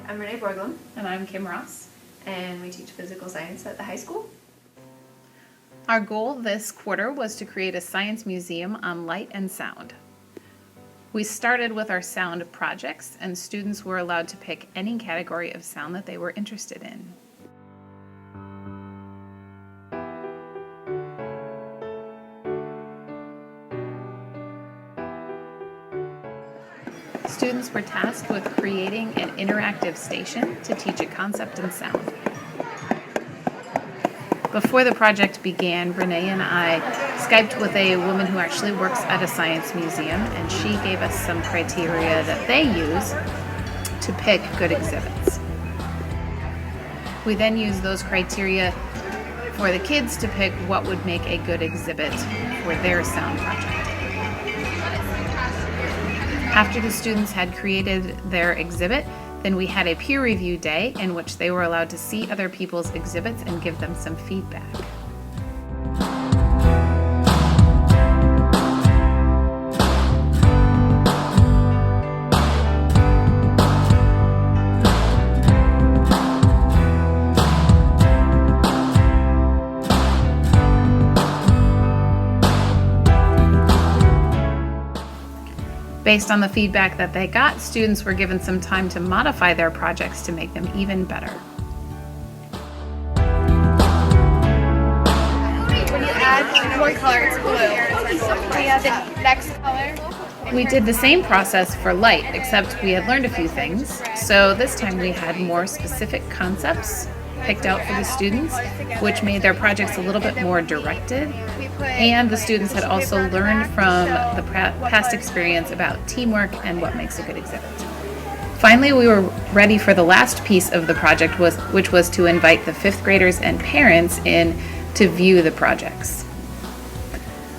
I'm Renee Borglum, And I'm Kim Ross. and we teach physical science at the high school. Our goal this quarter was to create a science museum on light and sound. We started with our sound projects, and students were allowed to pick any category of sound that they were interested in. Students were tasked with creating an interactive station to teach a concept in sound. Before the project began, Renee and I Skyped with a woman who actually works at a science museum, and she gave us some criteria that they use to pick good exhibits. We then used those criteria for the kids to pick what would make a good exhibit for their sound project. After the students had created their exhibit, then we had a peer review day in which they were allowed to see other people's exhibits and give them some feedback. Based on the feedback that they got, students were given some time to modify their projects to make them even better. When you add one color, it's blue. We have the next color. We did the same process for light, except we had learned a few things. So this time we had more specific concepts picked out for the students, which made their projects a little bit more directed. And the students had also learned from the past experience about teamwork and what makes a good exhibit. Finally, we were ready for the last piece of the project, which was to invite the fifth graders and parents in to view the projects.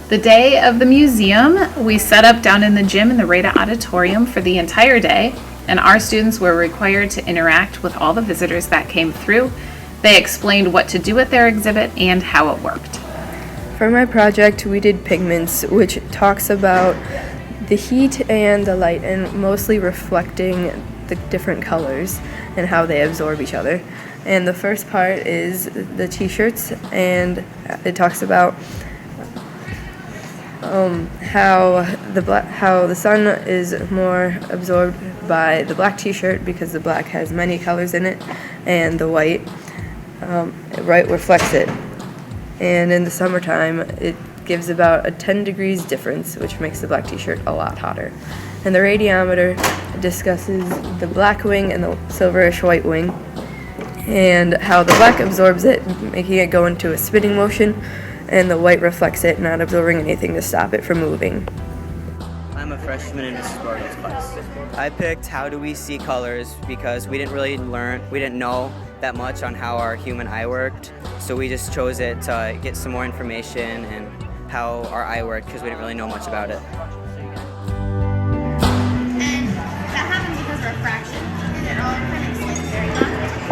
The day of the museum, we set up down in the gym in the Rada Auditorium for the entire day, and our students were required to interact with all the visitors that came through. They explained what to do with their exhibit and how it worked. For my project, we did pigments, which talks about the heat and the light and mostly reflecting the different colors and how they absorb each other. And the first part is the t-shirts, and it talks about how the sun is more absorbed by the black t-shirt because the black has many colors in it, and the white reflects it. And in the summertime, it gives about a 10 degrees difference, which makes the black t-shirt a lot hotter. And the radiometer discusses the black wing and the silverish white wing, and how the black absorbs it, making it go into a spinning motion, and the white reflects it, not absorbing anything to stop it from moving. I'm a freshman in Mrs. Borglum's class. I picked How Do We See Colors because we didn't know that much on how our human eye worked, so we just chose it to get some more information and how our eye worked because we didn't really know much about it. And that happened because of refraction. And it all kind of like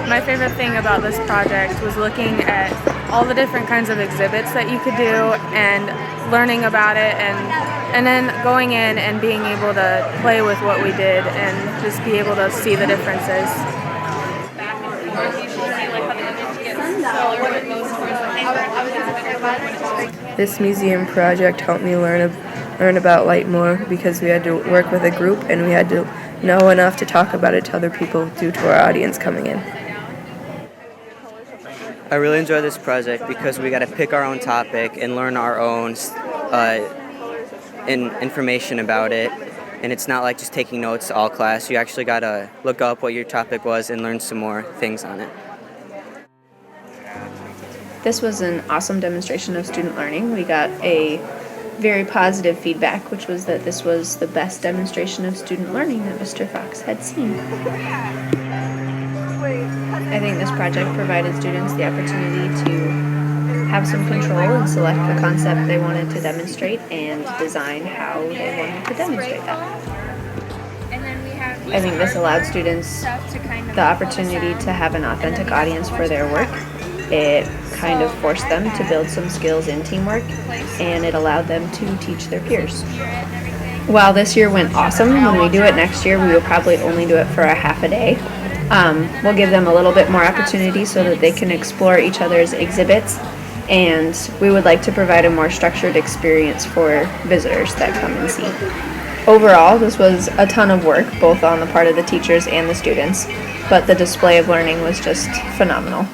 very My favorite thing about this project was looking at all the different kinds of exhibits that you could do and learning about it, and then going in and being able to play with what we did and just be able to see the differences. This museum project helped me learn about light more because we had to work with a group and we had to know enough to talk about it to other people due to our audience coming in. I really enjoy this project because we got to pick our own topic and learn our own information about it. And it's not like just taking notes all class. You actually got to look up what your topic was and learn some more things on it. This was an awesome demonstration of student learning. We got a very positive feedback, which was that this was the best demonstration of student learning that Mr. Fox had seen. I think this project provided students the opportunity to have some control and select the concept they wanted to demonstrate and design how they wanted to demonstrate that. I think this allowed students the opportunity to have an authentic audience for their work. It kind of forced them to build some skills in teamwork, and it allowed them to teach their peers. While this year went awesome, when we do it next year, we will probably only do it for a half a day. We'll give them a little bit more opportunity so that they can explore each other's exhibits, and we would like to provide a more structured experience for visitors that come and see. Overall, this was a ton of work, both on the part of the teachers and the students, but the display of learning was just phenomenal.